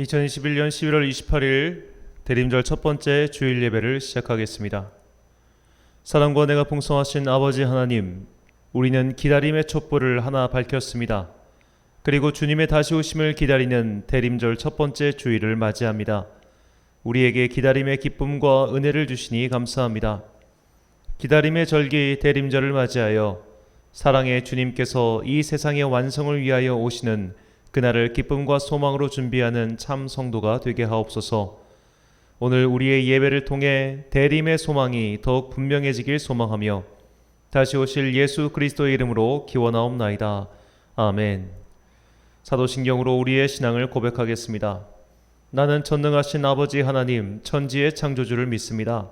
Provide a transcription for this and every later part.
2021년 11월 28일 대림절 첫 번째 주일 예배를 시작하겠습니다. 사랑과 은혜가 풍성하신 아버지 하나님, 우리는 기다림의 촛불을 하나 밝혔습니다. 그리고 주님의 다시 오심을 기다리는 대림절 첫 번째 주일을 맞이합니다. 우리에게 기다림의 기쁨과 은혜를 주시니 감사합니다. 기다림의 절기 대림절을 맞이하여 사랑의 주님께서 이 세상의 완성을 위하여 오시는 그날을 기쁨과 소망으로 준비하는 참 성도가 되게 하옵소서. 오늘 우리의 예배를 통해 대림의 소망이 더욱 분명해지길 소망하며 다시 오실 예수 그리스도의 이름으로 기원하옵나이다. 아멘. 사도신경으로 우리의 신앙을 고백하겠습니다. 나는 전능하신 아버지 하나님 천지의 창조주를 믿습니다.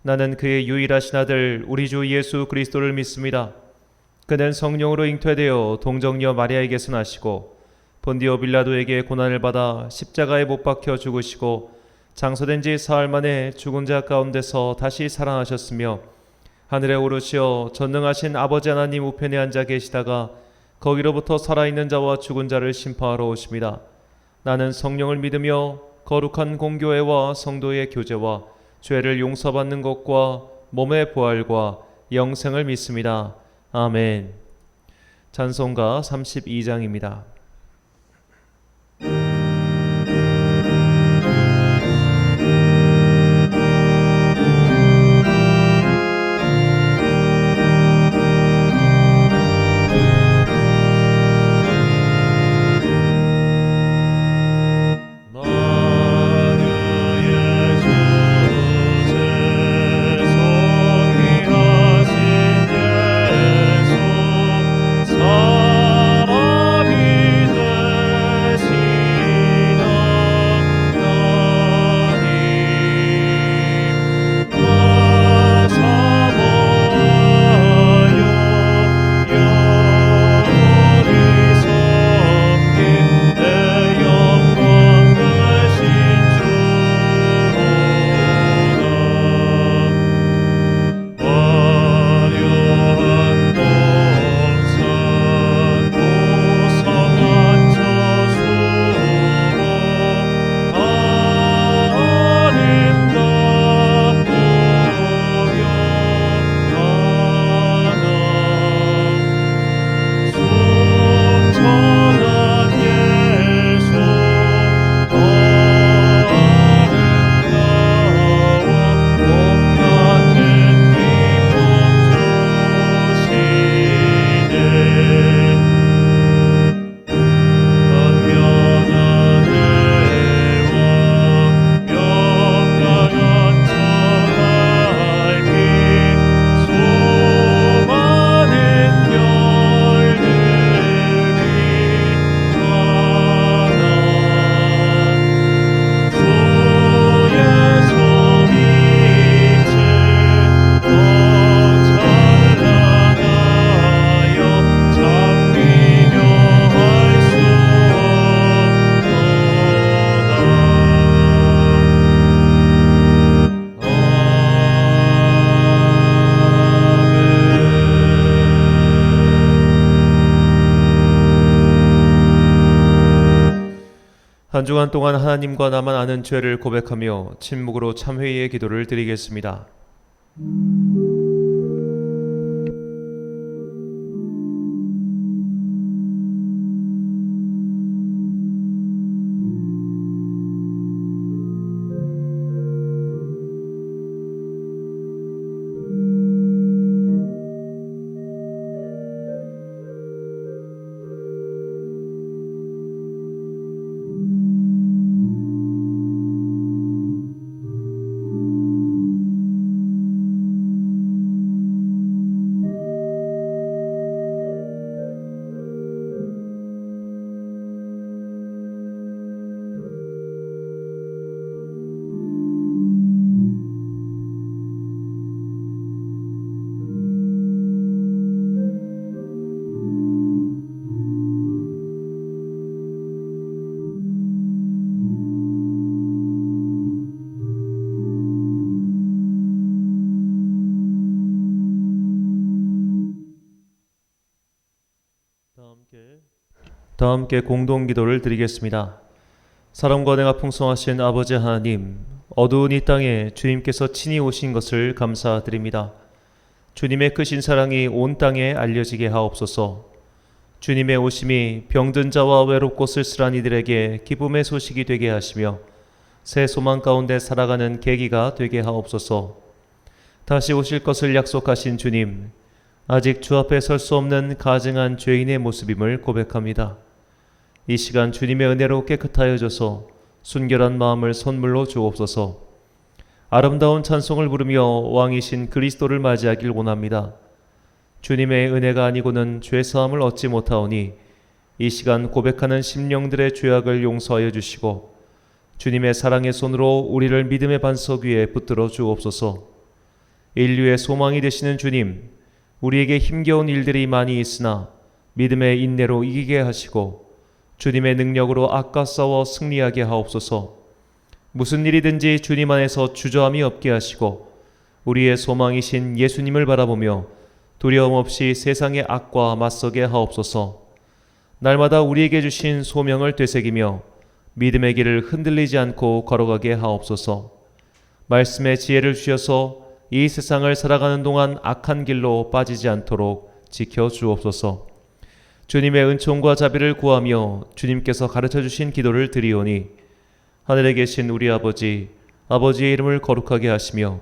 나는 그의 유일하신 아들 우리 주 예수 그리스도를 믿습니다. 그는 성령으로 잉태되어 동정녀 마리아에게서 나시고 본디오 빌라도에게 고난을 받아 십자가에 못 박혀 죽으시고 장사된 지 사흘 만에 죽은 자 가운데서 다시 살아나셨으며 하늘에 오르시어 전능하신 아버지 하나님 우편에 앉아 계시다가 거기로부터 살아있는 자와 죽은 자를 심판하러 오십니다. 나는 성령을 믿으며 거룩한 공교회와 성도의 교제와 죄를 용서받는 것과 몸의 부활과 영생을 믿습니다. 아멘. 찬송가 32장입니다. 한 주간 동안 하나님과 나만 아는 죄를 고백하며 침묵으로 참회의 기도를 드리겠습니다. 다 함께 공동 기도를 드리겠습니다. 사랑과 은혜가 풍성하신 아버지 하나님, 어두운 이 땅에 주님께서 친히 오신 것을 감사드립니다. 주님의 크신 사랑이 온 땅에 알려지게 하옵소서. 주님의 오심이 병든 자와 외롭고 쓸쓸한 이들에게 기쁨의 소식이 되게 하시며 새 소망 가운데 살아가는 계기가 되게 하옵소서. 다시 오실 것을 약속하신 주님, 아직 주 앞에 설 수 없는 가증한 죄인의 모습임을 고백합니다. 이 시간 주님의 은혜로 깨끗하여져서 순결한 마음을 선물로 주옵소서. 아름다운 찬송을 부르며 왕이신 그리스도를 맞이하길 원합니다. 주님의 은혜가 아니고는 죄사함을 얻지 못하오니 이 시간 고백하는 심령들의 죄악을 용서하여 주시고 주님의 사랑의 손으로 우리를 믿음의 반석 위에 붙들어 주옵소서. 인류의 소망이 되시는 주님, 우리에게 힘겨운 일들이 많이 있으나 믿음의 인내로 이기게 하시고 주님의 능력으로 악과 싸워 승리하게 하옵소서. 무슨 일이든지 주님 안에서 주저함이 없게 하시고 우리의 소망이신 예수님을 바라보며 두려움 없이 세상의 악과 맞서게 하옵소서. 날마다 우리에게 주신 소명을 되새기며 믿음의 길을 흔들리지 않고 걸어가게 하옵소서. 말씀의 지혜를 주셔서 이 세상을 살아가는 동안 악한 길로 빠지지 않도록 지켜주옵소서. 주님의 은총과 자비를 구하며 주님께서 가르쳐주신 기도를 드리오니 하늘에 계신 우리 아버지, 아버지의 이름을 거룩하게 하시며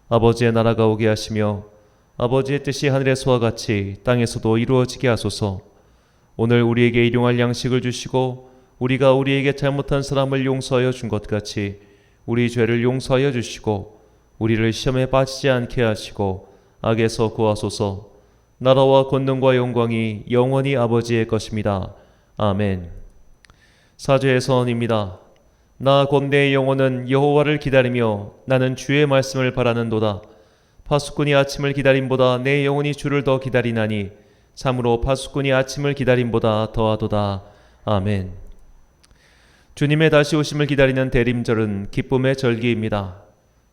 아버지의 나라가 오게 하시며 아버지의 뜻이 하늘에서와 같이 땅에서도 이루어지게 하소서. 오늘 우리에게 일용할 양식을 주시고 우리가 우리에게 잘못한 사람을 용서하여 준 것 같이 우리 죄를 용서하여 주시고 우리를 시험에 빠지지 않게 하시고 악에서 구하소서. 나라와 권능과 영광이 영원히 아버지의 것입니다. 아멘. 사죄의 선언입니다. 나 곧 내 영혼은 여호와를 기다리며 나는 주의 말씀을 바라는도다. 파수꾼이 아침을 기다림보다 내 영혼이 주를 더 기다리나니 참으로 파수꾼이 아침을 기다림보다 더하도다. 아멘. 주님의 다시 오심을 기다리는 대림절은 기쁨의 절기입니다.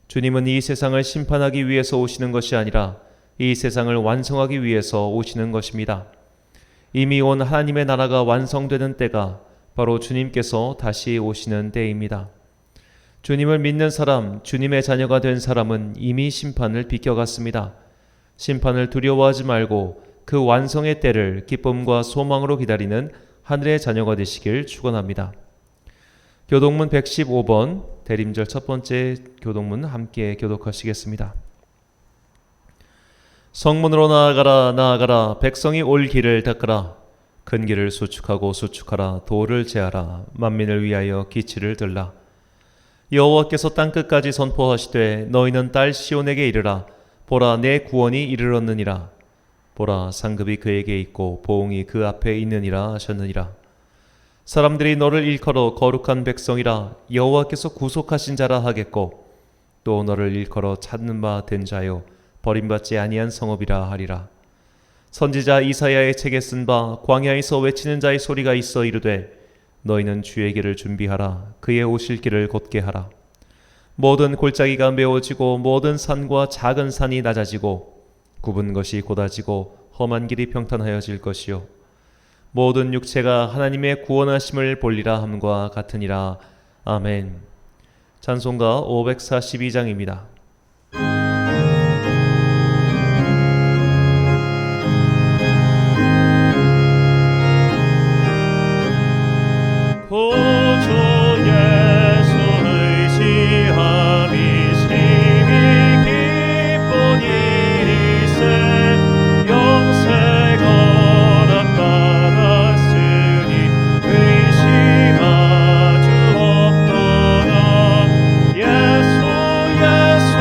주님은 이 세상을 심판하기 위해서 오시는 것이 아니라 이 세상을 완성하기 위해서 오시는 것입니다. 이미 온 하나님의 나라가 완성되는 때가 바로 주님께서 다시 오시는 때입니다. 주님을 믿는 사람, 주님의 자녀가 된 사람은 이미 심판을 비껴갔습니다. 심판을 두려워하지 말고 그 완성의 때를 기쁨과 소망으로 기다리는 하늘의 자녀가 되시길 축원합니다. 교독문 115번 대림절 첫 번째 교독문 함께 교독하시겠습니다. 성문으로 나아가라 나아가라 백성이 올 길을 닦으라 큰 길을 수축하고 수축하라 도를 제하라 만민을 위하여 기치를 들라 여호와께서 땅끝까지 선포하시되 너희는 딸 시온에게 이르라 보라 내 구원이 이르렀느니라 보라 상급이 그에게 있고 보응이 그 앞에 있느니라 하셨느니라 사람들이 너를 일컬어 거룩한 백성이라 여호와께서 구속하신 자라 하겠고 또 너를 일컬어 찾는 바 된 자요 버림받지 아니한 성읍이라 하리라. 선지자 이사야의 책에 쓴 바 광야에서 외치는 자의 소리가 있어 이르되 너희는 주의 길을 준비하라 그의 오실 길을 곧게 하라. 모든 골짜기가 메워지고 모든 산과 작은 산이 낮아지고 굽은 것이 곧아지고 험한 길이 평탄하여질 것이요 모든 육체가 하나님의 구원하심을 볼리라 함과 같으니라. 아멘. 찬송가 542장입니다. 예수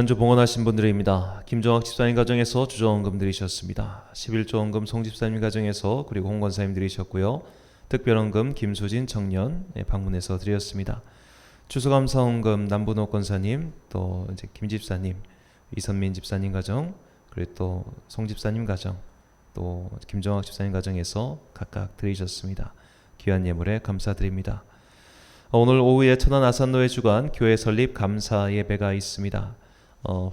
지난주 봉헌하신 분들입니다. 김정학 집사님 가정에서 주정원금 드리셨습니다. 11조원금 송 집사님 가정에서 그리고 홍 권사님 드리셨고요. 특별원금 김수진 청년 방문해서 드렸습니다. 추수감사원금 남분호 권사님, 또 이제 김 집사님, 이선민 집사님 가정, 그리고 또 송 집사님 가정, 또 김정학 집사님 가정에서 각각 드리셨습니다. 귀한 예물에 감사드립니다. 오늘 오후에 천안 아산노회 주간 교회 설립 감사 예배가 있습니다.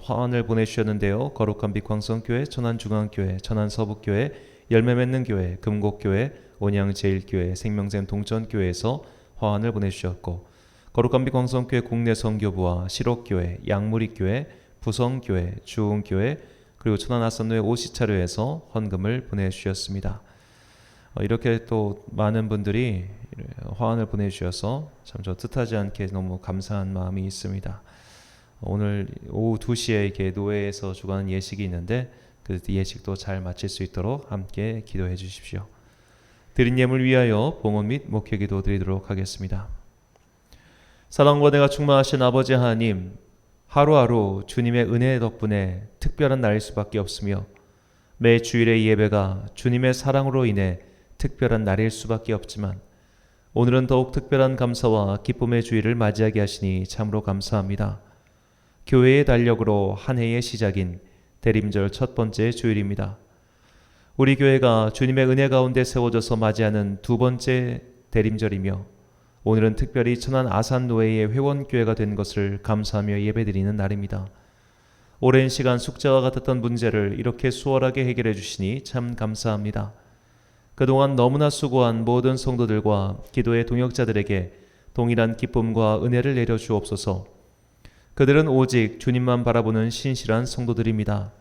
화환을 보내주셨는데요. 거룩한 빛 광성교회, 천안중앙교회, 천안서북교회, 열매맺는 교회, 금곡교회, 온양제일교회, 생명샘 동천교회에서 화환을 보내주셨고, 거룩한 빛 광성교회 국내 선교부와 실옥교회, 양무리교회, 부성교회, 주흥교회, 그리고 천안 아산노회 오시차로에서 헌금을 보내주셨습니다. 이렇게 또 많은 분들이 화환을 보내주셔서 참 저 뜻하지 않게 너무 감사한 마음이 있습니다. 오늘 오후 2시에 이렇게 노회에서 주관하는 예식이 있는데 그 예식도 잘 마칠 수 있도록 함께 기도해 주십시오. 드린 예물 위하여 봉헌 및 목회기도 드리도록 하겠습니다. 사랑과 내가 충만하신 아버지 하나님, 하루하루 주님의 은혜 덕분에 특별한 날일 수밖에 없으며 매 주일의 예배가 주님의 사랑으로 인해 특별한 날일 수밖에 없지만 오늘은 더욱 특별한 감사와 기쁨의 주일을 맞이하게 하시니 참으로 감사합니다. 교회의 달력으로 한 해의 시작인 대림절 첫 번째 주일입니다. 우리 교회가 주님의 은혜 가운데 세워져서 맞이하는 두 번째 대림절이며 오늘은 특별히 천안 아산노회의 회원교회가 된 것을 감사하며 예배드리는 날입니다. 오랜 시간 숙제와 같았던 문제를 이렇게 수월하게 해결해 주시니 참 감사합니다. 그동안 너무나 수고한 모든 성도들과 기도의 동역자들에게 동일한 기쁨과 은혜를 내려 주옵소서. 그들은 오직 주님만 바라보는 신실한 성도들입니다.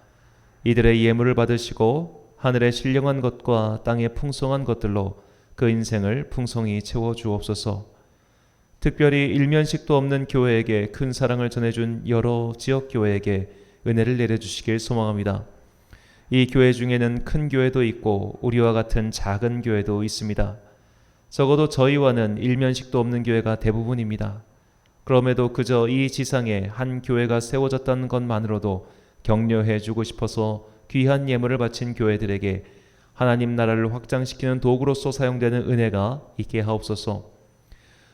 이들의 예물을 받으시고 하늘의 신령한 것과 땅의 풍성한 것들로 그 인생을 풍성히 채워 주옵소서. 특별히 일면식도 없는 교회에게 큰 사랑을 전해준 여러 지역교회에게 은혜를 내려주시길 소망합니다. 이 교회 중에는 큰 교회도 있고 우리와 같은 작은 교회도 있습니다. 적어도 저희와는 일면식도 없는 교회가 대부분입니다. 그럼에도 그저 이 지상에 한 교회가 세워졌다는 것만으로도 격려해 주고 싶어서 귀한 예물을 바친 교회들에게 하나님 나라를 확장시키는 도구로서 사용되는 은혜가 있게 하옵소서.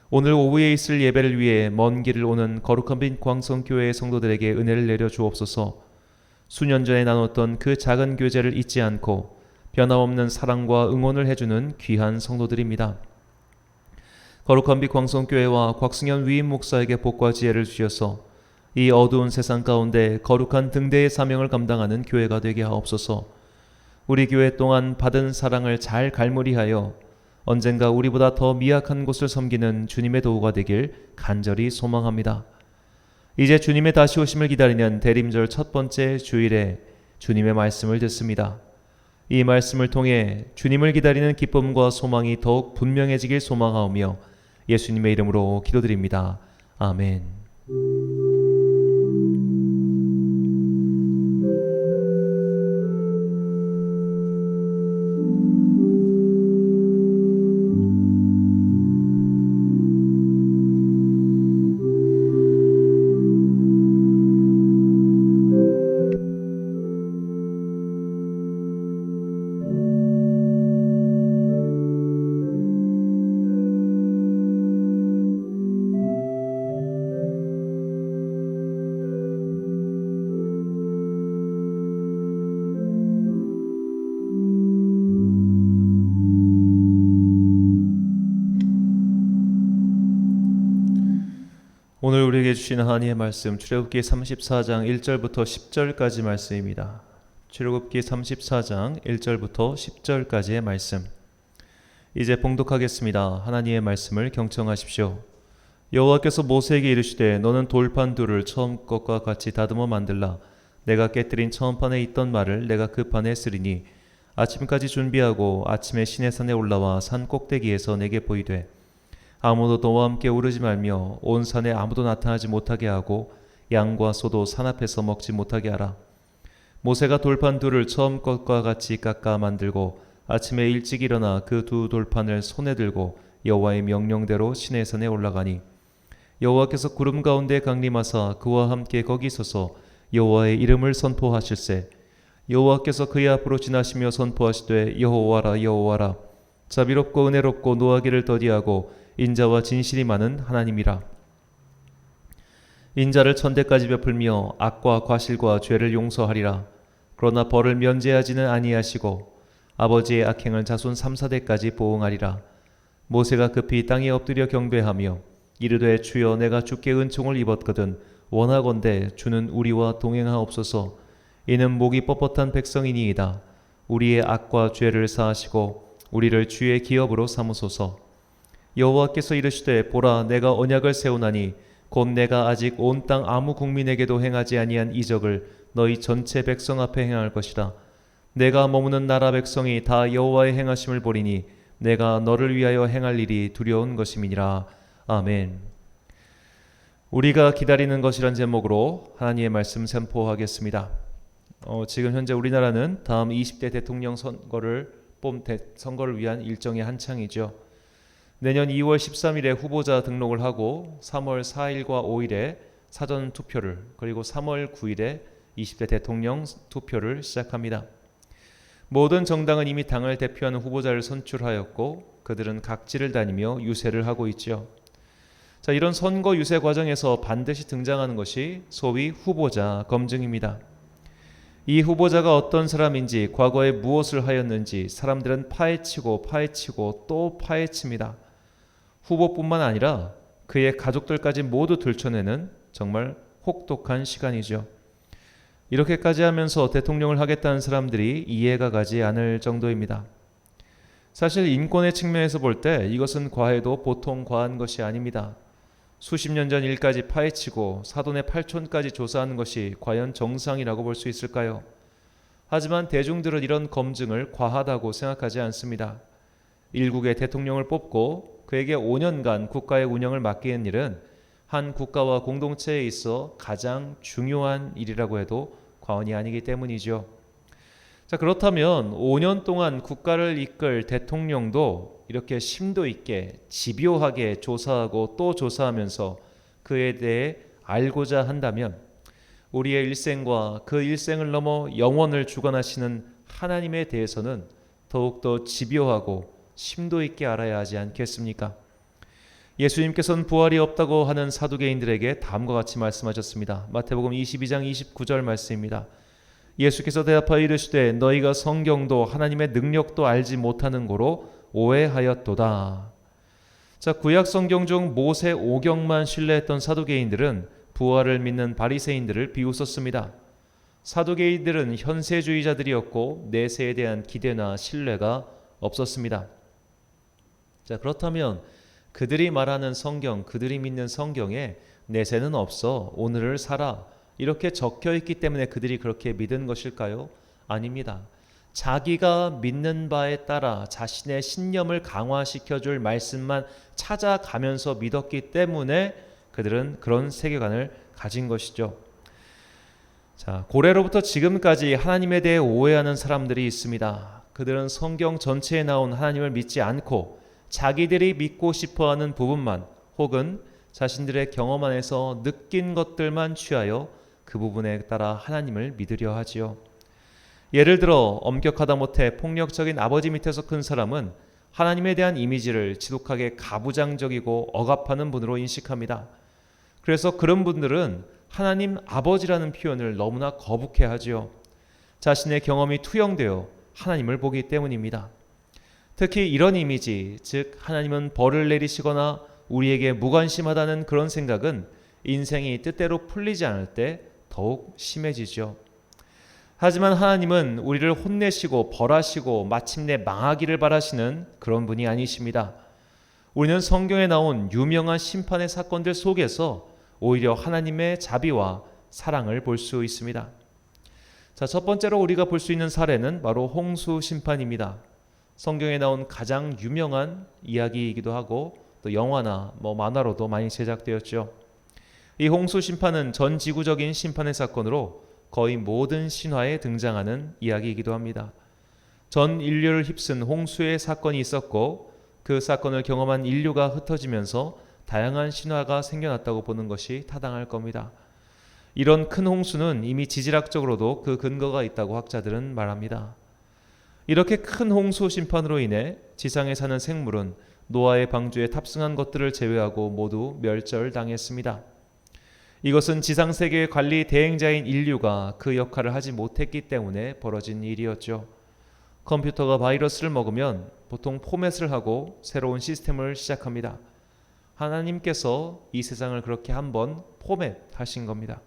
오늘 오후에 있을 예배를 위해 먼 길을 오는 거룩한 빛 광성교회의 성도들에게 은혜를 내려 주옵소서. 수년 전에 나눴던 그 작은 교제를 잊지 않고 변함없는 사랑과 응원을 해주는 귀한 성도들입니다. 거룩한 빛 광성교회와 곽승현 위임 목사에게 복과 지혜를 주셔서 이 어두운 세상 가운데 거룩한 등대의 사명을 감당하는 교회가 되게 하옵소서. 우리 교회 동안 받은 사랑을 잘 갈무리하여 언젠가 우리보다 더 미약한 곳을 섬기는 주님의 도구가 되길 간절히 소망합니다. 이제 주님의 다시 오심을 기다리는 대림절 첫 번째 주일에 주님의 말씀을 듣습니다. 이 말씀을 통해 주님을 기다리는 기쁨과 소망이 더욱 분명해지길 소망하오며 예수님의 이름으로 기도드립니다. 아멘. 오늘 우리에게 주신 하나님의 말씀 출애굽기 34장 1절부터 10절까지 말씀입니다. 출애굽기 34장 1절부터 10절까지의 말씀. 이제 봉독하겠습니다. 하나님의 말씀을 경청하십시오. 여호와께서 모세에게 이르시되 너는 돌판 둘을 처음 것과 같이 다듬어 만들라. 내가 깨뜨린 처음 판에 있던 말을 내가 그 판에 쓰리니 아침까지 준비하고 아침에 시내산에 올라와 산 꼭대기에서 내게 보이되 아무도 너와 함께 오르지 말며 온 산에 아무도 나타나지 못하게 하고 양과 소도 산 앞에서 먹지 못하게 하라. 모세가 돌판 둘을 처음 것과 같이 깎아 만들고 아침에 일찍 일어나 그 두 돌판을 손에 들고 여호와의 명령대로 시내산에 올라가니 여호와께서 구름 가운데 강림하사 그와 함께 거기 서서 여호와의 이름을 선포하실세. 여호와께서 그의 앞으로 지나시며 선포하시되 여호와라 여호와라 자비롭고 은혜롭고 노하기를 더디하고 인자와 진실이 많은 하나님이라. 인자를 천대까지 베풀며 악과 과실과 죄를 용서하리라. 그러나 벌을 면제하지는 아니하시고 아버지의 악행을 자손 3,4대까지 보응하리라. 모세가 급히 땅에 엎드려 경배하며 이르되 주여 내가 주께 은총을 입었거든 원하건대 주는 우리와 동행하옵소서. 이는 목이 뻣뻣한 백성이니이다. 우리의 악과 죄를 사하시고 우리를 주의 기업으로 삼으소서. 여호와께서 이르시되 보라 내가 언약을 세우나니 곧 내가 아직 온 땅 아무 국민에게도 행하지 아니한 이적을 너희 전체 백성 앞에 행할 것이라. 내가 머무는 나라 백성이 다 여호와의 행하심을 보리니 내가 너를 위하여 행할 일이 두려운 것임이니라. 아멘. 우리가 기다리는 것이란 제목으로 하나님의 말씀 선포하겠습니다. 지금 현재 우리나라는 다음 20대 대통령 선거를 위한 일정이 한창이죠. 내년 2월 13일에 후보자 등록을 하고 3월 4일과 5일에 사전 투표를, 그리고 3월 9일에 20대 대통령 투표를 시작합니다. 모든 정당은 이미 당을 대표하는 후보자를 선출하였고 그들은 각지를 다니며 유세를 하고 있죠. 자, 이런 선거 유세 과정에서 반드시 등장하는 것이 소위 후보자 검증입니다. 이 후보자가 어떤 사람인지, 과거에 무엇을 하였는지 사람들은 파헤치고 또 파헤칩니다. 후보뿐만 아니라 그의 가족들까지 모두 들춰내는 정말 혹독한 시간이죠. 이렇게까지 하면서 대통령을 하겠다는 사람들이 이해가 가지 않을 정도입니다. 사실 인권의 측면에서 볼 때 이것은 과해도 보통 과한 것이 아닙니다. 수십 년 전 일까지 파헤치고 사돈의 팔촌까지 조사하는 것이 과연 정상이라고 볼 수 있을까요? 하지만 대중들은 이런 검증을 과하다고 생각하지 않습니다. 일국의 대통령을 뽑고 그에게 5년간 국가의 운영을 맡기는 일은 한 국가와 공동체에 있어 가장 중요한 일이라고 해도 과언이 아니기 때문이죠. 자, 그렇다면 5년 동안 국가를 이끌 대통령도 이렇게 심도 있게 집요하게 조사하고 또 조사하면서 그에 대해 알고자 한다면 우리의 일생과 그 일생을 넘어 영원을 주관하시는 하나님에 대해서는 더욱더 집요하고 심도 있게 알아야 하지 않겠습니까? 예수님께서는 부활이 없다고 하는 사두개인들에게 다음과 같이 말씀하셨습니다. 마태복음 22장 29절 말씀입니다. 예수께서 대답하여 이르시되 너희가 성경도 하나님의 능력도 알지 못하는 고로 오해하였도다. 자, 구약 성경 중 모세 오경만 신뢰했던 사두개인들은 부활을 믿는 바리새인들을 비웃었습니다. 사두개인들은 현세주의자들이었고 내세에 대한 기대나 신뢰가 없었습니다. 자, 그렇다면 그들이 말하는 성경, 그들이 믿는 성경에 내세는 없어 오늘을 살아 이렇게 적혀있기 때문에 그들이 그렇게 믿은 것일까요? 아닙니다. 자기가 믿는 바에 따라 자신의 신념을 강화시켜줄 말씀만 찾아가면서 믿었기 때문에 그들은 그런 세계관을 가진 것이죠. 자, 고래로부터 지금까지 하나님에 대해 오해하는 사람들이 있습니다. 그들은 성경 전체에 나온 하나님을 믿지 않고 자기들이 믿고 싶어하는 부분만 혹은 자신들의 경험 안에서 느낀 것들만 취하여 그 부분에 따라 하나님을 믿으려 하지요. 예를 들어 엄격하다 못해 폭력적인 아버지 밑에서 큰 사람은 하나님에 대한 이미지를 지독하게 가부장적이고 억압하는 분으로 인식합니다. 그래서 그런 분들은 하나님 아버지라는 표현을 너무나 거북해 하지요. 자신의 경험이 투영되어 하나님을 보기 때문입니다. 특히 이런 이미지, 즉 하나님은 벌을 내리시거나 우리에게 무관심하다는 그런 생각은 인생이 뜻대로 풀리지 않을 때 더욱 심해지죠. 하지만 하나님은 우리를 혼내시고 벌하시고 마침내 망하기를 바라시는 그런 분이 아니십니다. 우리는 성경에 나온 유명한 심판의 사건들 속에서 오히려 하나님의 자비와 사랑을 볼 수 있습니다. 자, 첫 번째로 우리가 볼 수 있는 사례는 바로 홍수 심판입니다. 성경에 나온 가장 유명한 이야기이기도 하고 또 영화나 만화로도 많이 제작되었죠. 이 홍수 심판은 전 지구적인 심판의 사건으로 거의 모든 신화에 등장하는 이야기이기도 합니다. 전 인류를 휩쓴 홍수의 사건이 있었고 그 사건을 경험한 인류가 흩어지면서 다양한 신화가 생겨났다고 보는 것이 타당할 겁니다. 이런 큰 홍수는 이미 지질학적으로도 그 근거가 있다고 학자들은 말합니다. 이렇게 큰 홍수 심판으로 인해 지상에 사는 생물은 노아의 방주에 탑승한 것들을 제외하고 모두 멸절당했습니다. 이것은 지상 세계의 관리 대행자인 인류가 그 역할을 하지 못했기 때문에 벌어진 일이었죠. 컴퓨터가 바이러스를 먹으면 보통 포맷을 하고 새로운 시스템을 시작합니다. 하나님께서 이 세상을 그렇게 한번 포맷하신 겁니다.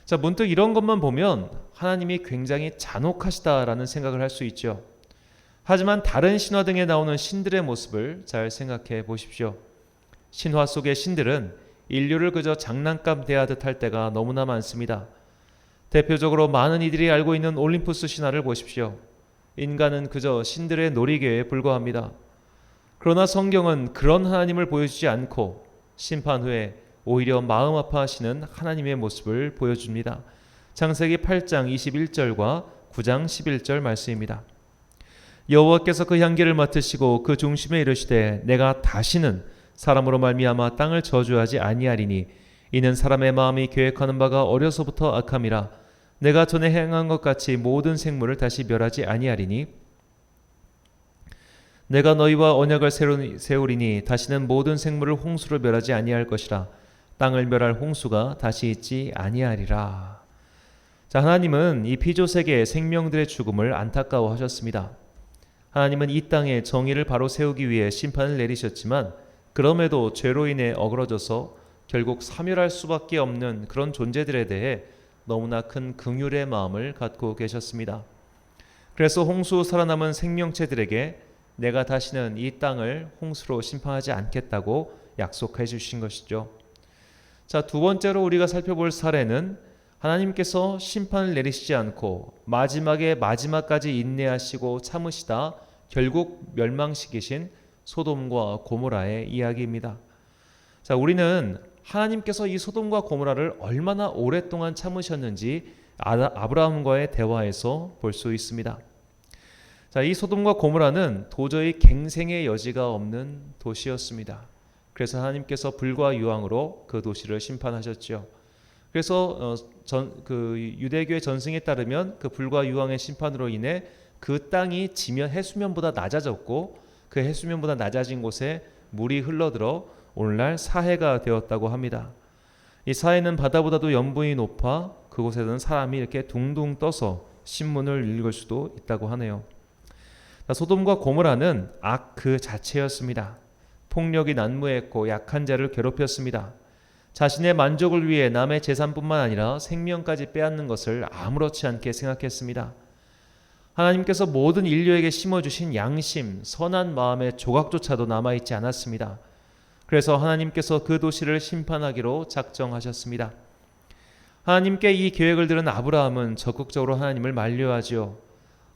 자, 문득 이런 것만 보면 하나님이 굉장히 잔혹하시다라는 생각을 할 수 있죠. 하지만 다른 신화 등에 나오는 신들의 모습을 잘 생각해 보십시오. 신화 속의 신들은 인류를 그저 장난감 대하듯 할 때가 너무나 많습니다. 대표적으로 많은 이들이 알고 있는 올림푸스 신화를 보십시오. 인간은 그저 신들의 놀이개에 불과합니다. 그러나 성경은 그런 하나님을 보여주지 않고 심판 후에 오히려 마음 아파하시는 하나님의 모습을 보여줍니다. 창세기 8장 21절과 9장 11절 말씀입니다. 여호와께서 그 향기를 맡으시고 그 중심에 이르시되 내가 다시는 사람으로 말미암아 땅을 저주하지 아니하리니 이는 사람의 마음이 계획하는 바가 어려서부터 악함이라 내가 전에 행한 것 같이 모든 생물을 다시 멸하지 아니하리니 내가 너희와 언약을 세우리니 다시는 모든 생물을 홍수로 멸하지 아니할 것이라 땅을 멸할 홍수가 다시 있지 아니하리라. 자, 하나님은 이 피조세계의 생명들의 죽음을 안타까워하셨습니다. 하나님은 이 땅에 정의를 바로 세우기 위해 심판을 내리셨지만 그럼에도 죄로 인해 어그러져서 결국 사멸할 수밖에 없는 그런 존재들에 대해 너무나 큰 긍휼의 마음을 갖고 계셨습니다. 그래서 홍수 살아남은 생명체들에게 내가 다시는 이 땅을 홍수로 심판하지 않겠다고 약속해 주신 것이죠. 자, 두 번째로 우리가 살펴볼 사례는 하나님께서 심판을 내리시지 않고 마지막까지 인내하시고 참으시다 결국 멸망시키신 소돔과 고모라의 이야기입니다. 자, 우리는 하나님께서 이 소돔과 고모라를 얼마나 오랫동안 참으셨는지 아브라함과의 대화에서 볼 수 있습니다. 자, 이 소돔과 고모라는 도저히 갱생의 여지가 없는 도시였습니다. 그래서 하나님께서 불과 유황으로 그 도시를 심판하셨죠. 그래서 유대교의 전승에 따르면 그 불과 유황의 심판으로 인해 그 땅이 지면 해수면보다 낮아졌고 그 해수면보다 낮아진 곳에 물이 흘러들어 오늘날 사해가 되었다고 합니다. 이 사해는 바다보다도 염분이 높아 그곳에는 사람이 이렇게 둥둥 떠서 신문을 읽을 수도 있다고 하네요. 소돔과 고모라는 악 그 자체였습니다. 폭력이 난무했고 약한 자를 괴롭혔습니다. 자신의 만족을 위해 남의 재산뿐만 아니라 생명까지 빼앗는 것을 아무렇지 않게 생각했습니다. 하나님께서 모든 인류에게 심어주신 양심, 선한 마음의 조각조차도 남아있지 않았습니다. 그래서 하나님께서 그 도시를 심판하기로 작정하셨습니다. 하나님께 이 계획을 들은 아브라함은 적극적으로 하나님을 만류하지요.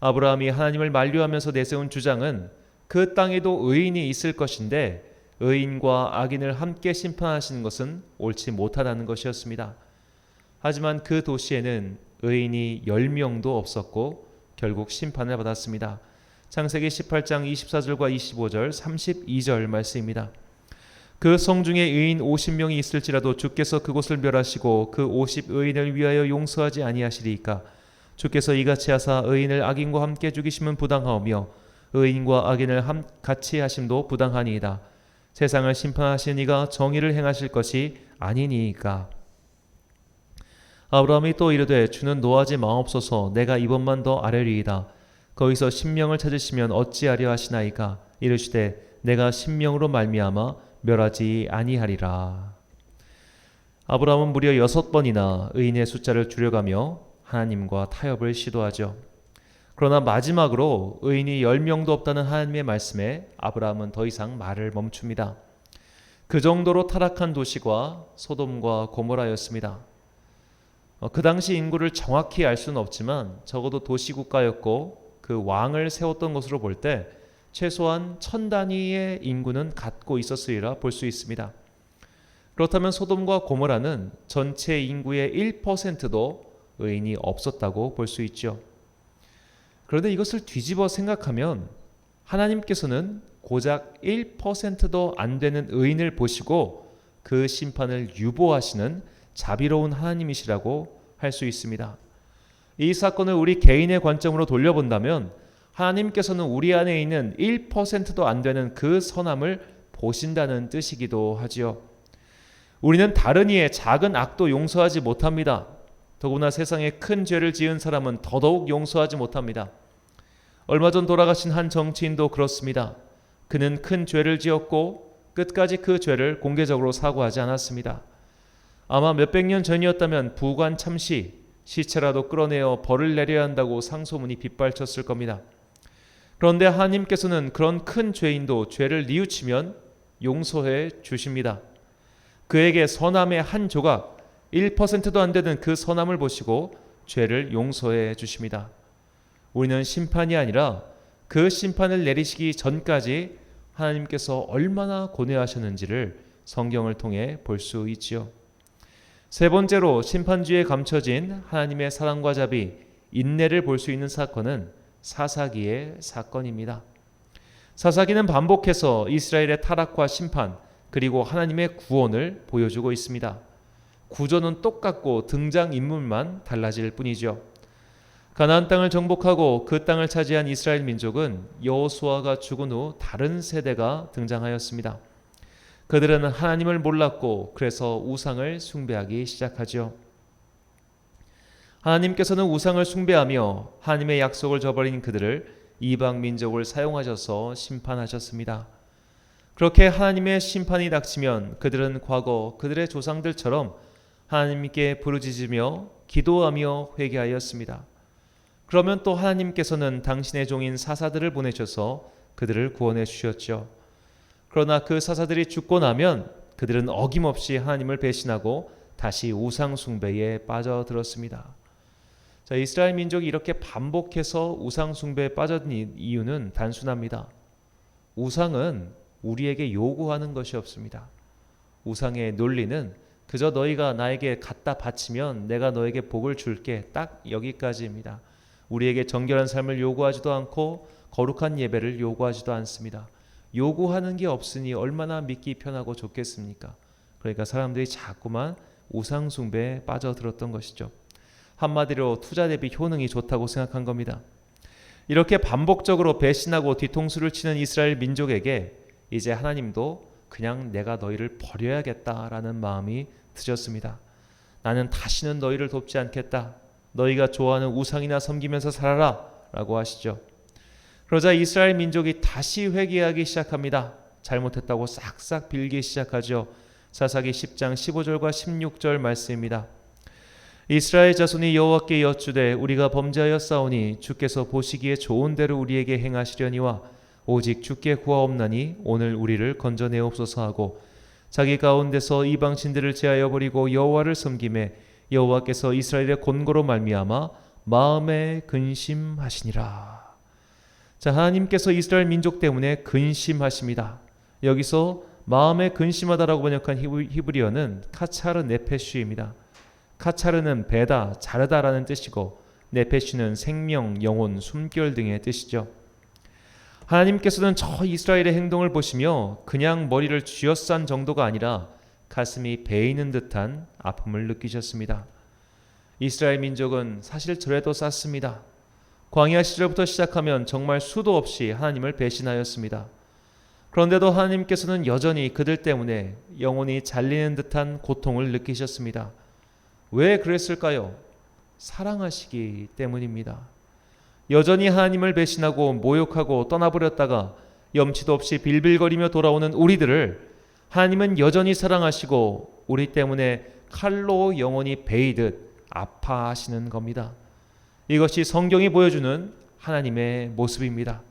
아브라함이 하나님을 만류하면서 내세운 주장은 그 땅에도 의인이 있을 것인데 의인과 악인을 함께 심판하시는 것은 옳지 못하다는 것이었습니다. 하지만 그 도시에는 의인이 10명도 없었고 결국 심판을 받았습니다. 창세기 18장 24절과 25절 32절 말씀입니다. 그 성중에 의인 50명이 있을지라도 주께서 그곳을 멸하시고 그 50의인을 위하여 용서하지 아니하시리이까 주께서 이같이 하사 의인을 악인과 함께 죽이심은 부당하오며 의인과 악인을 같이 하심도 부당하니이다. 세상을 심판하신 이가 정의를 행하실 것이 아니니이까. 아브라함이 또 이르되 주는 노하지 마옵소서 내가 이번만 더 아뢰리이다. 거기서 신명을 찾으시면 어찌하려 하시나이까. 이르시되 내가 신명으로 말미암아 멸하지 아니하리라. 아브라함은 무려 6번이나 의인의 숫자를 줄여가며 하나님과 타협을 시도하죠. 그러나 마지막으로 의인이 10명도 없다는 하나님의 말씀에 아브라함은 더 이상 말을 멈춥니다. 그 정도로 타락한 도시가 소돔과 고모라였습니다. 그 당시 인구를 정확히 알 수는 없지만 적어도 도시국가였고 그 왕을 세웠던 것으로 볼 때 최소한 1000단위의 인구는 갖고 있었으리라 볼 수 있습니다. 그렇다면 소돔과 고모라는 전체 인구의 1%도 의인이 없었다고 볼 수 있죠. 그런데 이것을 뒤집어 생각하면 하나님께서는 고작 1%도 안 되는 의인을 보시고 그 심판을 유보하시는 자비로운 하나님이시라고 할 수 있습니다. 이 사건을 우리 개인의 관점으로 돌려본다면 하나님께서는 우리 안에 있는 1%도 안 되는 그 선함을 보신다는 뜻이기도 하지요. 우리는 다른 이의 작은 악도 용서하지 못합니다. 더구나 세상에 큰 죄를 지은 사람은 더더욱 용서하지 못합니다. 얼마 전 돌아가신 한 정치인도 그렇습니다. 그는 큰 죄를 지었고 끝까지 그 죄를 공개적으로 사과하지 않았습니다. 아마 몇백 년 전이었다면 부관 참시, 시체라도 끌어내어 벌을 내려야 한다고 상소문이 빗발쳤을 겁니다. 그런데 하나님께서는 그런 큰 죄인도 죄를 뉘우치면 용서해 주십니다. 그에게 선함의 한 조각, 1%도 안 되는 그 선함을 보시고 죄를 용서해 주십니다. 우리는 심판이 아니라 그 심판을 내리시기 전까지 하나님께서 얼마나 고뇌하셨는지를 성경을 통해 볼 수 있지요. 세 번째로 심판주의에 감춰진 하나님의 사랑과 자비, 인내를 볼 수 있는 사건은 사사기의 사건입니다. 사사기는 반복해서 이스라엘의 타락과 심판, 그리고 하나님의 구원을 보여주고 있습니다. 구조는 똑같고 등장인물만 달라질 뿐이죠. 가나안 땅을 정복하고 그 땅을 차지한 이스라엘 민족은 여호수아가 죽은 후 다른 세대가 등장하였습니다. 그들은 하나님을 몰랐고 그래서 우상을 숭배하기 시작하죠. 하나님께서는 우상을 숭배하며 하나님의 약속을 저버린 그들을 이방 민족을 사용하셔서 심판하셨습니다. 그렇게 하나님의 심판이 닥치면 그들은 과거 그들의 조상들처럼 하나님께 부르짖으며 기도하며 회개하였습니다. 그러면 또 하나님께서는 당신의 종인 사사들을 보내셔서 그들을 구원해 주셨죠. 그러나 그 사사들이 죽고 나면 그들은 어김없이 하나님을 배신하고 다시 우상 숭배에 빠져들었습니다. 자, 이스라엘 민족이 이렇게 반복해서 우상 숭배에 빠진 이유는 단순합니다. 우상은 우리에게 요구하는 것이 없습니다. 우상의 논리는 그저 너희가 나에게 갖다 바치면 내가 너에게 복을 줄게, 딱 여기까지입니다. 우리에게 정결한 삶을 요구하지도 않고 거룩한 예배를 요구하지도 않습니다. 요구하는 게 없으니 얼마나 믿기 편하고 좋겠습니까? 그러니까 사람들이 자꾸만 우상 숭배에 빠져들었던 것이죠. 한마디로 투자 대비 효능이 좋다고 생각한 겁니다. 이렇게 반복적으로 배신하고 뒤통수를 치는 이스라엘 민족에게 이제 하나님도 그냥 내가 너희를 버려야겠다라는 마음이 드셨습니다. 나는 다시는 너희를 돕지 않겠다. 너희가 좋아하는 우상이나 섬기면서 살아라 라고 하시죠. 그러자 이스라엘 민족이 다시 회개하기 시작합니다. 잘못했다고 싹싹 빌기 시작하죠. 사사기 10장 15절과 16절 말씀입니다. 이스라엘 자손이 여호와께 여쭈되 우리가 범죄하였사오니 주께서 보시기에 좋은 대로 우리에게 행하시려니와 오직 주께 구하옵나니 오늘 우리를 건져내옵소서 하고 자기 가운데서 이방 신들을 제하여 버리고 여호와를 섬기매 여호와께서 이스라엘의 곤고로 말미암아 마음에 근심하시니라. 자, 하나님께서 이스라엘 민족 때문에 근심하십니다. 여기서 마음에 근심하다라고 번역한 히브리어는 카차르 네페쉬입니다. 카차르는 배다, 자르다라는 뜻이고 네페쉬는 생명, 영혼, 숨결 등의 뜻이죠. 하나님께서는 저 이스라엘의 행동을 보시며 그냥 머리를 쥐어싼 정도가 아니라 가슴이 베이는 듯한 아픔을 느끼셨습니다. 이스라엘 민족은 사실 저래도 쌌습니다. 광야 시절부터 시작하면 정말 수도 없이 하나님을 배신하였습니다. 그런데도 하나님께서는 여전히 그들 때문에 영혼이 잘리는 듯한 고통을 느끼셨습니다. 왜 그랬을까요? 사랑하시기 때문입니다. 여전히 하나님을 배신하고 모욕하고 떠나버렸다가 염치도 없이 빌빌거리며 돌아오는 우리들을 하나님은 여전히 사랑하시고 우리 때문에 칼로 영혼이 베이듯 아파하시는 겁니다. 이것이 성경이 보여주는 하나님의 모습입니다.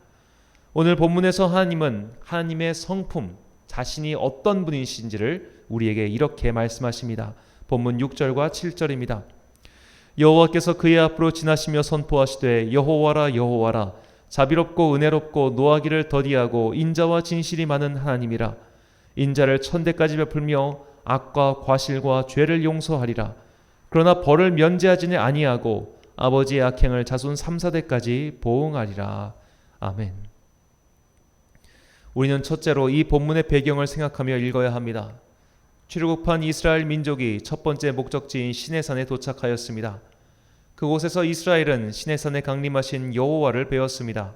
오늘 본문에서 하나님은 하나님의 성품, 자신이 어떤 분이신지를 우리에게 이렇게 말씀하십니다. 본문 6절과 7절입니다. 여호와께서 그의 앞으로 지나시며 선포하시되 여호와라 여호와라 자비롭고 은혜롭고 노하기를 더디하고 인자와 진실이 많은 하나님이라. 인자를 천대까지 베풀며 악과 과실과 죄를 용서하리라. 그러나 벌을 면제하지는 아니하고 아버지의 악행을 자손 3,4대까지 보응하리라. 아멘. 우리는 첫째로 이 본문의 배경을 생각하며 읽어야 합니다. 출애굽한 이스라엘 민족이 첫 번째 목적지인 시내산에 도착하였습니다. 그곳에서 이스라엘은 시내산에 강림하신 여호와를 배웠습니다.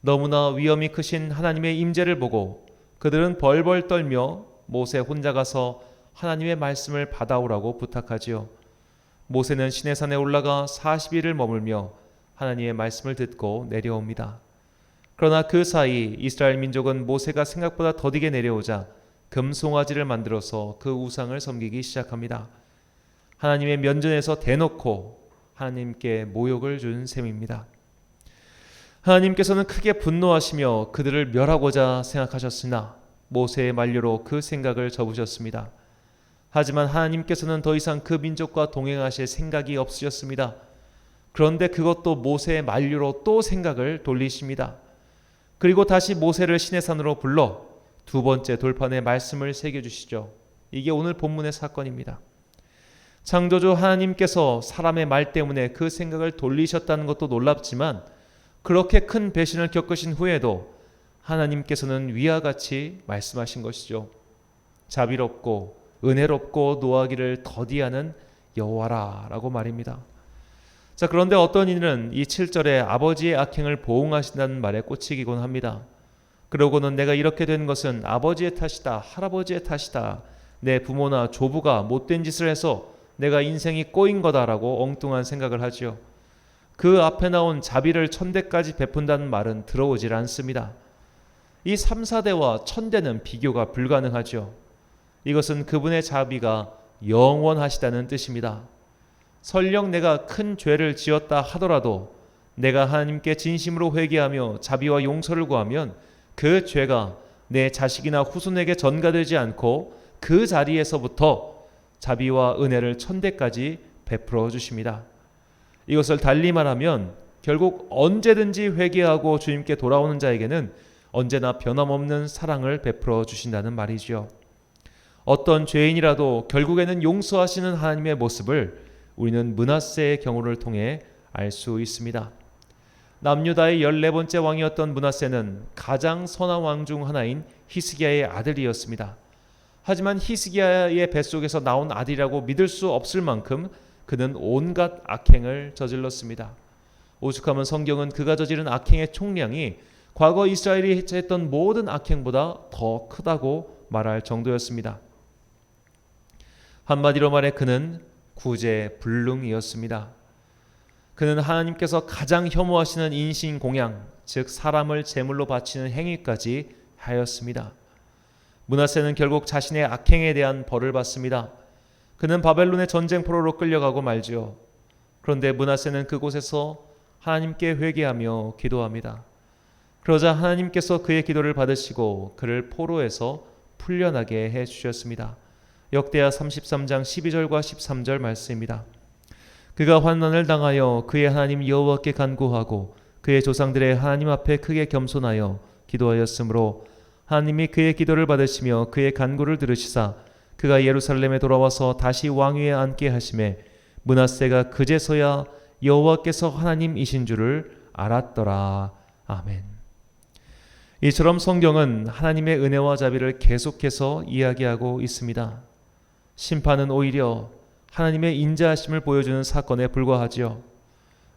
너무나 위엄이 크신 하나님의 임재를 보고 그들은 벌벌 떨며 모세 혼자 가서 하나님의 말씀을 받아오라고 부탁하지요. 모세는 시내산에 올라가 40일을 머물며 하나님의 말씀을 듣고 내려옵니다. 그러나 그 사이 이스라엘 민족은 모세가 생각보다 더디게 내려오자 금송아지를 만들어서 그 우상을 섬기기 시작합니다. 하나님의 면전에서 대놓고 하나님께 모욕을 준 셈입니다. 하나님께서는 크게 분노하시며 그들을 멸하고자 생각하셨으나 모세의 만류로 그 생각을 접으셨습니다. 하지만 하나님께서는 더 이상 그 민족과 동행하실 생각이 없으셨습니다. 그런데 그것도 모세의 만류로 또 생각을 돌리십니다. 그리고 다시 모세를 시내산으로 불러 두 번째 돌판에 말씀을 새겨주시죠. 이게 오늘 본문의 사건입니다. 창조주 하나님께서 사람의 말 때문에 그 생각을 돌리셨다는 것도 놀랍지만 그렇게 큰 배신을 겪으신 후에도 하나님께서는 위와 같이 말씀하신 것이죠. 자비롭고 은혜롭고 노하기를 더디하는 여호와라 라고 말입니다. 자, 그런데 어떤 이는 이 7절에 아버지의 악행을 보응하신다는 말에 꽂히기곤 합니다. 그러고는 내가 이렇게 된 것은 아버지의 탓이다, 할아버지의 탓이다, 내 부모나 조부가 못된 짓을 해서 내가 인생이 꼬인 거다라고 엉뚱한 생각을 하지요. 그 앞에 나온 자비를 천대까지 베푼다는 말은 들어오질 않습니다. 이 3, 4대와 천대는 비교가 불가능하죠. 이것은 그분의 자비가 영원하시다는 뜻입니다. 설령 내가 큰 죄를 지었다 하더라도 내가 하나님께 진심으로 회개하며 자비와 용서를 구하면 그 죄가 내 자식이나 후손에게 전가되지 않고 그 자리에서부터 자비와 은혜를 천대까지 베풀어 주십니다. 이것을 달리 말하면 결국 언제든지 회개하고 주님께 돌아오는 자에게는 언제나 변함없는 사랑을 베풀어 주신다는 말이죠. 어떤 죄인이라도 결국에는 용서하시는 하나님의 모습을 우리는 므낫세의 경우를 통해 알 수 있습니다. 남유다의 14번째 왕이었던 므낫세는 가장 선한 왕 중 하나인 히스기야의 아들이었습니다. 하지만 히스기야의 뱃속에서 나온 아들이라고 믿을 수 없을 만큼 그는 온갖 악행을 저질렀습니다. 오죽하면 성경은 그가 저지른 악행의 총량이 과거 이스라엘이 했던 모든 악행보다 더 크다고 말할 정도였습니다. 한마디로 말해 그는 구제불능이었습니다. 그는 하나님께서 가장 혐오하시는 인신공양, 즉 사람을 제물로 바치는 행위까지 하였습니다. 므낫세는 결국 자신의 악행에 대한 벌을 받습니다. 그는 바벨론의 전쟁포로로 끌려가고 말지요. 그런데 므낫세는 그곳에서 하나님께 회개하며 기도합니다. 그러자 하나님께서 그의 기도를 받으시고 그를 포로에서 풀려나게 해주셨습니다. 역대하 33장 12절과 13절 말씀입니다. 그가 환난을 당하여 그의 하나님 여호와께 간구하고 그의 조상들의 하나님 앞에 크게 겸손하여 기도하였으므로 하나님이 그의 기도를 받으시며 그의 간구를 들으시사 그가 예루살렘에 돌아와서 다시 왕위에 앉게 하심에 므낫세가 그제서야 여호와께서 하나님이신 줄을 알았더라. 아멘. 이처럼 성경은 하나님의 은혜와 자비를 계속해서 이야기하고 있습니다. 심판은 오히려 하나님의 인자하심을 보여주는 사건에 불과하지요.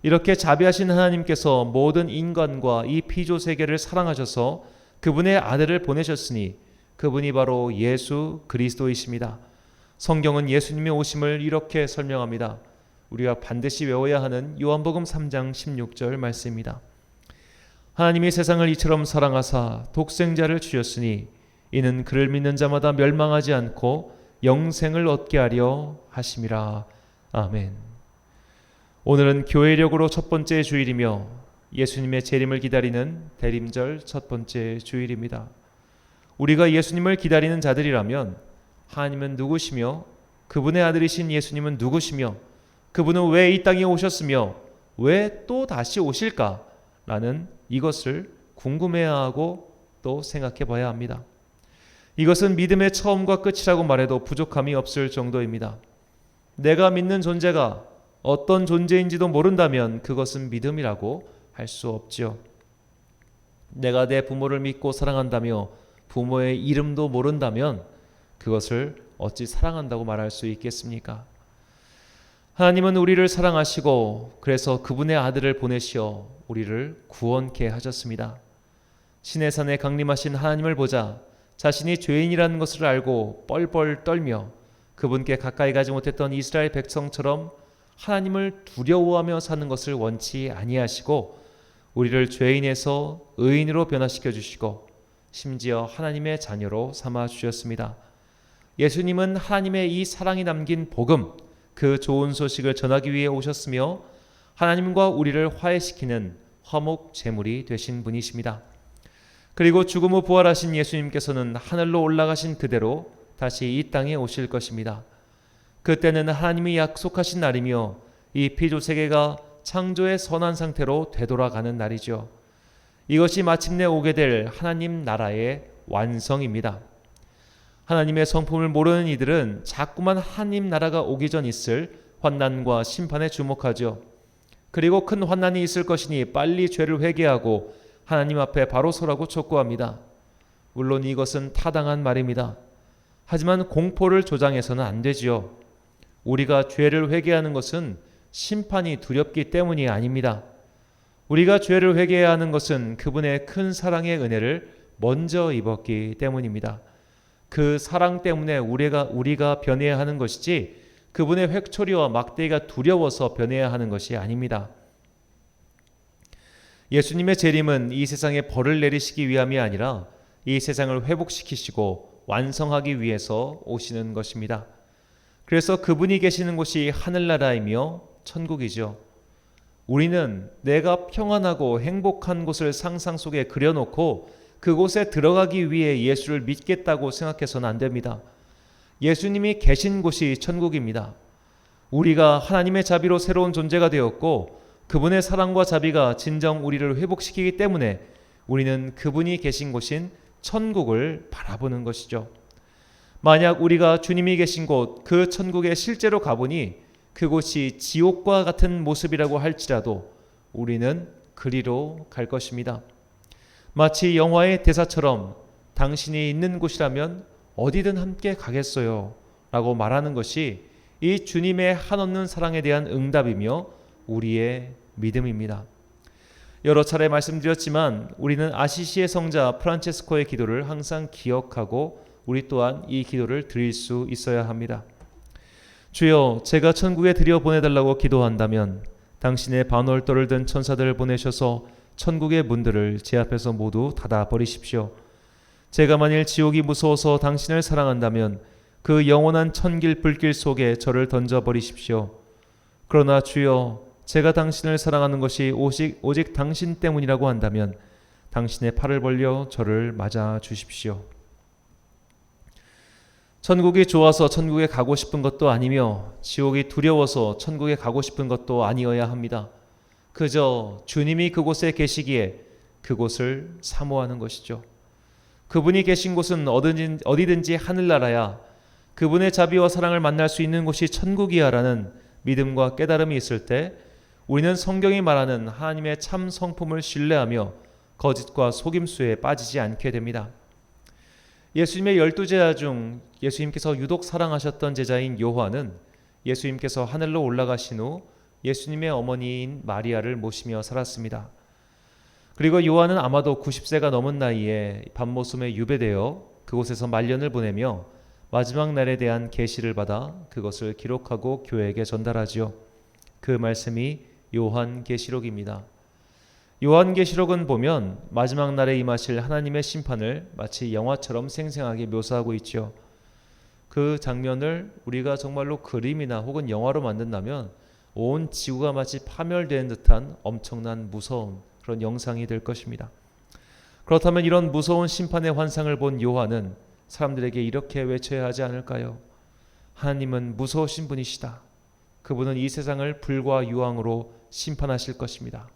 이렇게 자비하신 하나님께서 모든 인간과 이 피조 세계를 사랑하셔서 그분의 아들을 보내셨으니 그분이 바로 예수 그리스도이십니다. 성경은 예수님의 오심을 이렇게 설명합니다. 우리가 반드시 외워야 하는 요한복음 3장 16절 말씀입니다. 하나님이 세상을 이처럼 사랑하사 독생자를 주셨으니 이는 그를 믿는 자마다 멸망하지 않고 영생을 얻게 하려 하심이라. 아멘. 오늘은 교회력으로 첫 번째 주일이며 예수님의 재림을 기다리는 대림절 첫 번째 주일입니다. 우리가 예수님을 기다리는 자들이라면 하나님은 누구시며 그분의 아들이신 예수님은 누구시며 그분은 왜 이 땅에 오셨으며 왜 또 다시 오실까라는 이것을 궁금해하고 또 생각해 봐야 합니다. 이것은 믿음의 처음과 끝이라고 말해도 부족함이 없을 정도입니다. 내가 믿는 존재가 어떤 존재인지도 모른다면 그것은 믿음이라고 할 수 없지요. 내가 내 부모를 믿고 사랑한다며 부모의 이름도 모른다면 그것을 어찌 사랑한다고 말할 수 있겠습니까? 하나님은 우리를 사랑하시고 그래서 그분의 아들을 보내시어 우리를 구원케 하셨습니다. 시내산에 강림하신 하나님을 보자 자신이 죄인이라는 것을 알고 뻘뻘 떨며 그분께 가까이 가지 못했던 이스라엘 백성처럼 하나님을 두려워하며 사는 것을 원치 아니하시고 우리를 죄인에서 의인으로 변화시켜 주시고 심지어 하나님의 자녀로 삼아 주셨습니다. 예수님은 하나님의 이 사랑이 담긴 복음, 그 좋은 소식을 전하기 위해 오셨으며 하나님과 우리를 화해시키는 화목 제물이 되신 분이십니다. 그리고 죽음 후 부활하신 예수님께서는 하늘로 올라가신 그대로 다시 이 땅에 오실 것입니다. 그때는 하나님이 약속하신 날이며 이 피조세계가 창조의 선한 상태로 되돌아가는 날이죠. 이것이 마침내 오게 될 하나님 나라의 완성입니다. 하나님의 성품을 모르는 이들은 자꾸만 하나님 나라가 오기 전 있을 환난과 심판에 주목하죠. 그리고 큰 환난이 있을 것이니 빨리 죄를 회개하고 하나님 앞에 바로 서라고 촉구합니다. 물론 이것은 타당한 말입니다. 하지만 공포를 조장해서는 안 되지요. 우리가 죄를 회개하는 것은 심판이 두렵기 때문이 아닙니다. 우리가 죄를 회개해야 하는 것은 그분의 큰 사랑의 은혜를 먼저 입었기 때문입니다. 그 사랑 때문에 우리가 변해야 하는 것이지 그분의 획초리와 막대기가 두려워서 변해야 하는 것이 아닙니다. 예수님의 재림은 이 세상에 벌을 내리시기 위함이 아니라 이 세상을 회복시키시고 완성하기 위해서 오시는 것입니다. 그래서 그분이 계시는 곳이 하늘나라이며 천국이죠. 우리는 내가 평안하고 행복한 곳을 상상 속에 그려놓고 그곳에 들어가기 위해 예수를 믿겠다고 생각해서는 안 됩니다. 예수님이 계신 곳이 천국입니다. 우리가 하나님의 자비로 새로운 존재가 되었고 그분의 사랑과 자비가 진정 우리를 회복시키기 때문에 우리는 그분이 계신 곳인 천국을 바라보는 것이죠. 만약 우리가 주님이 계신 곳 그 천국에 실제로 가보니 그곳이 지옥과 같은 모습이라고 할지라도 우리는 그리로 갈 것입니다. 마치 영화의 대사처럼 당신이 있는 곳이라면 어디든 함께 가겠어요 라고 말하는 것이 이 주님의 한없는 사랑에 대한 응답이며 우리의 믿음입니다. 여러 차례 말씀드렸지만 우리는 아시시의 성자 프란체스코의 기도를 항상 기억하고 우리 또한 이 기도를 드릴 수 있어야 합니다. 주여, 제가 천국에 들여보내달라고 기도한다면 당신의 반월도를 든 천사들을 보내셔서 천국의 문들을 제 앞에서 모두 닫아버리십시오. 제가 만일 지옥이 무서워서 당신을 사랑한다면 그 영원한 천길 불길 속에 저를 던져버리십시오. 그러나 주여, 제가 당신을 사랑하는 것이 오직 당신 때문이라고 한다면 당신의 팔을 벌려 저를 맞아 주십시오. 천국이 좋아서 천국에 가고 싶은 것도 아니며 지옥이 두려워서 천국에 가고 싶은 것도 아니어야 합니다. 그저 주님이 그곳에 계시기에 그곳을 사모하는 것이죠. 그분이 계신 곳은 어디든지 하늘나라야, 그분의 자비와 사랑을 만날 수 있는 곳이 천국이야 라는 믿음과 깨달음이 있을 때 우리는 성경이 말하는 하나님의 참 성품을 신뢰하며 거짓과 속임수에 빠지지 않게 됩니다. 예수님의 12제자 중 예수님께서 유독 사랑하셨던 제자인 요한은 예수님께서 하늘로 올라가신 후 예수님의 어머니인 마리아를 모시며 살았습니다. 그리고 요한은 아마도 90세가 넘은 나이에 밤모섬에 유배되어 그곳에서 말년을 보내며 마지막 날에 대한 계시를 받아 그것을 기록하고 교회에게 전달하지요. 그 말씀이 요한계시록입니다. 요한계시록은 보면 마지막 날에 임하실 하나님의 심판을 마치 영화처럼 생생하게 묘사하고 있죠. 그 장면을 우리가 정말로 그림이나 혹은 영화로 만든다면 온 지구가 마치 파멸되는 듯한 엄청난 무서운 그런 영상이 될 것입니다. 그렇다면 이런 무서운 심판의 환상을 본 요한은 사람들에게 이렇게 외쳐야 하지 않을까요? 하나님은 무서우신 분이시다. 그분은 이 세상을 불과 유황으로 심판하실 것입니다.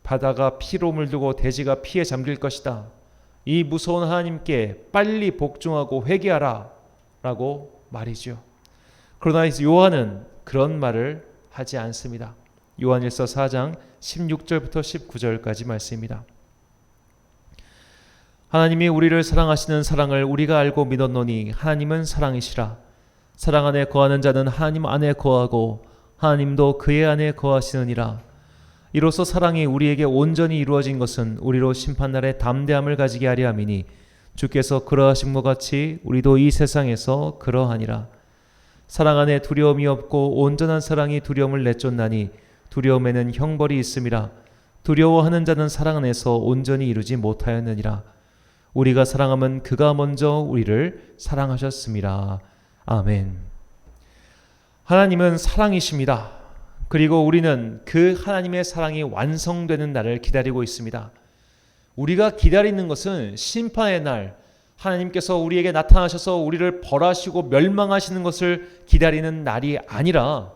바다가 피로 물들고 대지가 피에 잠길 것이다. 이 무서운 하나님께 빨리 복종하고 회개하라 라고 말이죠. 그러나 요한은 그런 말을 하지 않습니다. 요한일서 4장 16절부터 19절까지 말씀입니다. 하나님이 우리를 사랑하시는 사랑을 우리가 알고 믿었노니 하나님은 사랑이시라. 사랑 안에 거하는 자는 하나님 안에 거하고 하나님도 그의 안에 거하시느니라. 이로써 사랑이 우리에게 온전히 이루어진 것은 우리로 심판날에 담대함을 가지게 하려 함이니 주께서 그러하심과 같이 우리도 이 세상에서 그러하니라. 사랑 안에 두려움이 없고 온전한 사랑이 두려움을 내쫓나니 두려움에는 형벌이 있음이라. 두려워하는 자는 사랑 안에서 온전히 이루지 못하였느니라. 우리가 사랑하면 그가 먼저 우리를 사랑하셨음이라. 아멘. 하나님은 사랑이십니다. 그리고 우리는 그 하나님의 사랑이 완성되는 날을 기다리고 있습니다. 우리가 기다리는 것은 심판의 날, 하나님께서 우리에게 나타나셔서 우리를 벌하시고 멸망하시는 것을 기다리는 날이 아니라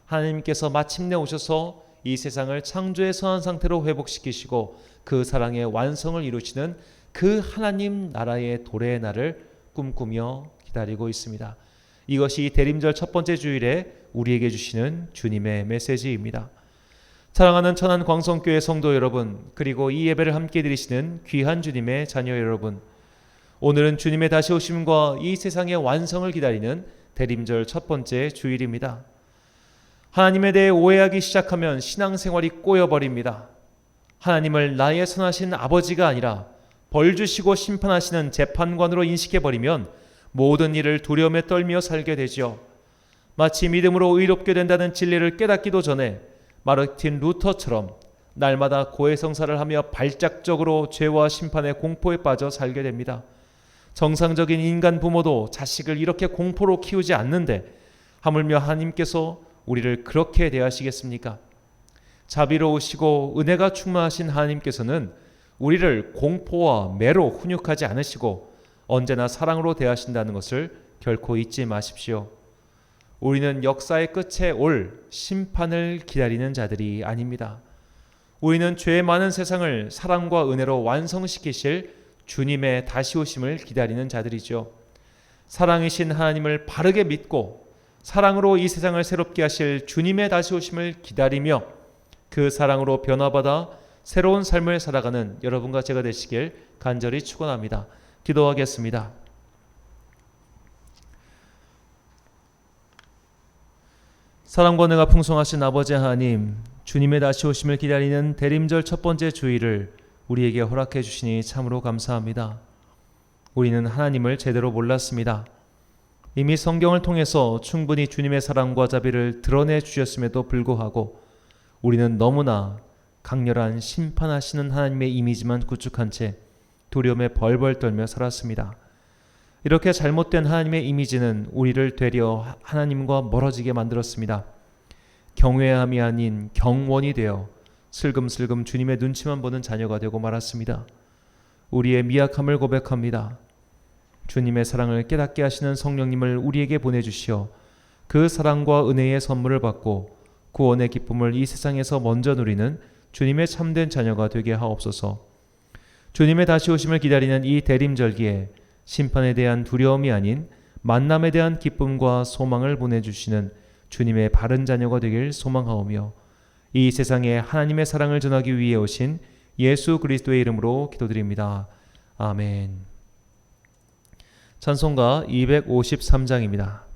하나님께서 마침내 오셔서 이 세상을 창조의 선한 상태로 회복시키시고 그 사랑의 완성을 이루시는 그 하나님 나라의 도래의 날을 꿈꾸며 기다리고 있습니다. 이것이 대림절 첫 번째 주일에 우리에게 주시는 주님의 메시지입니다. 사랑하는 천안 광성교회 성도 여러분, 그리고 이 예배를 함께 드리시는 귀한 주님의 자녀 여러분, 오늘은 주님의 다시 오심과 이 세상의 완성을 기다리는 대림절 첫 번째 주일입니다. 하나님에 대해 오해하기 시작하면 신앙생활이 꼬여버립니다. 하나님을 나의 선하신 아버지가 아니라 벌 주시고 심판하시는 재판관으로 인식해버리면 모든 일을 두려움에 떨며 살게 되지요. 마치 믿음으로 의롭게 된다는 진리를 깨닫기도 전에 마르틴 루터처럼 날마다 고해성사를 하며 발작적으로 죄와 심판의 공포에 빠져 살게 됩니다. 정상적인 인간 부모도 자식을 이렇게 공포로 키우지 않는데 하물며 하나님께서 우리를 그렇게 대하시겠습니까? 자비로우시고 은혜가 충만하신 하나님께서는 우리를 공포와 매로 훈육하지 않으시고 언제나 사랑으로 대하신다는 것을 결코 잊지 마십시오. 우리는 역사의 끝에 올 심판을 기다리는 자들이 아닙니다. 우리는 죄 많은 세상을 사랑과 은혜로 완성시키실 주님의 다시 오심을 기다리는 자들이죠. 사랑이신 하나님을 바르게 믿고 사랑으로 이 세상을 새롭게 하실 주님의 다시 오심을 기다리며 그 사랑으로 변화받아 새로운 삶을 살아가는 여러분과 제가 되시길 간절히 축원합니다. 기도하겠습니다. 사랑과 은혜가 풍성하신 아버지 하나님, 주님의 다시 오심을 기다리는 대림절 첫 번째 주일을 우리에게 허락해 주시니 참으로 감사합니다. 우리는 하나님을 제대로 몰랐습니다. 이미 성경을 통해서 충분히 주님의 사랑과 자비를 드러내 주셨음에도 불구하고 우리는 너무나 강렬한 심판하시는 하나님의 이미지만 구축한 채 두려움에 벌벌 떨며 살았습니다. 이렇게 잘못된 하나님의 이미지는 우리를 되려 하나님과 멀어지게 만들었습니다. 경외함이 아닌 경원이 되어 슬금슬금 주님의 눈치만 보는 자녀가 되고 말았습니다. 우리의 미약함을 고백합니다. 주님의 사랑을 깨닫게 하시는 성령님을 우리에게 보내주시어 그 사랑과 은혜의 선물을 받고 구원의 기쁨을 이 세상에서 먼저 누리는 주님의 참된 자녀가 되게 하옵소서. 주님의 다시 오심을 기다리는 이 대림절기에 심판에 대한 두려움이 아닌 만남에 대한 기쁨과 소망을 보내주시는 주님의 바른 자녀가 되길 소망하오며 이 세상에 하나님의 사랑을 전하기 위해 오신 예수 그리스도의 이름으로 기도드립니다. 아멘. 찬송가 253장입니다.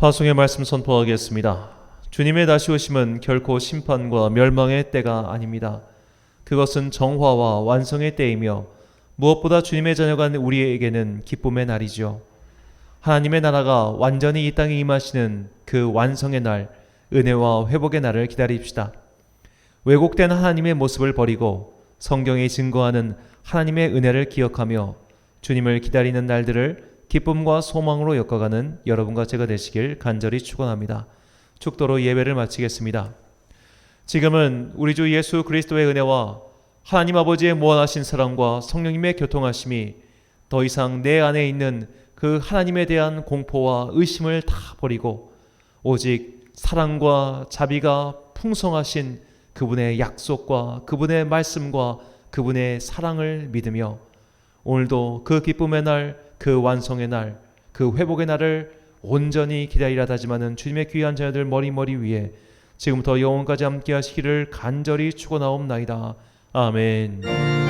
파송의 말씀 선포하겠습니다. 주님의 다시 오심은 결코 심판과 멸망의 때가 아닙니다. 그것은 정화와 완성의 때이며 무엇보다 주님의 자녀가 우리에게는 기쁨의 날이죠. 하나님의 나라가 완전히 이 땅에 임하시는 그 완성의 날, 은혜와 회복의 날을 기다립시다. 왜곡된 하나님의 모습을 버리고 성경이 증거하는 하나님의 은혜를 기억하며 주님을 기다리는 날들을 기쁨과 소망으로 엮어가는 여러분과 제가 되시길 간절히 축원합니다. 축도로 예배를 마치겠습니다. 지금은 우리 주 예수 그리스도의 은혜와 하나님 아버지의 무한하신 사랑과 성령님의 교통하심이 더 이상 내 안에 있는 그 하나님에 대한 공포와 의심을 다 버리고 오직 사랑과 자비가 풍성하신 그분의 약속과 그분의 말씀과 그분의 사랑을 믿으며 오늘도 그 기쁨의 날, 그 완성의 날, 그 회복의 날을 온전히 기다리라 다짐하는 주님의 귀한 자녀들 머리 위에 지금부터 영원까지 함께 하시기를 간절히 축원하옵나이다. 아멘.